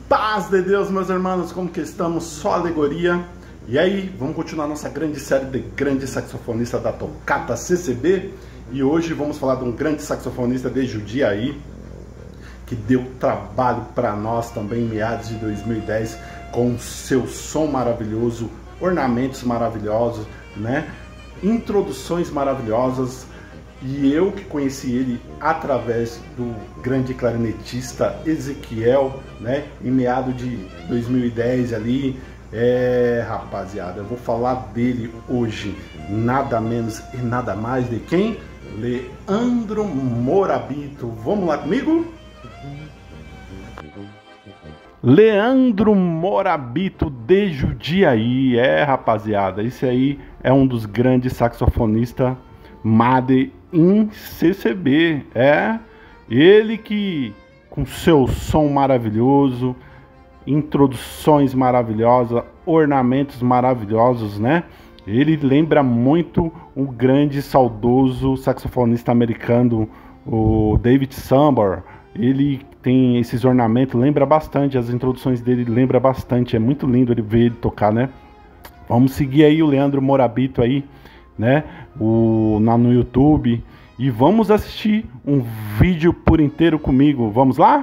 Paz de Deus, meus irmãos, como que estamos? Só alegria. E aí, vamos continuar nossa grande série de grandes saxofonistas da Toccata CCB. E hoje vamos falar de um grande saxofonista de Jundiaí, que deu trabalho para nós também em meados de 2010, com seu som maravilhoso, ornamentos maravilhosos, né? Introduções maravilhosas. E eu que conheci ele através do grande clarinetista Ezequiel, né? Em meado de 2010 ali. Rapaziada, eu vou falar dele hoje, nada menos e nada mais de quem? Leandro Morabito. Vamos lá comigo? Leandro Morabito de Jundiaí. Rapaziada, esse aí é um dos grandes saxofonistas Made in CCB. Ele que com seu som maravilhoso, introduções maravilhosas, ornamentos maravilhosos, né? Ele lembra muito o grande saudoso saxofonista americano, o David Sambor. Ele tem esses ornamentos, lembra bastante, as introduções dele lembra bastante, é muito lindo ele ver ele tocar, né? Vamos seguir aí o Leandro Morabito aí, né? No YouTube, e vamos assistir um vídeo por inteiro comigo. Vamos lá?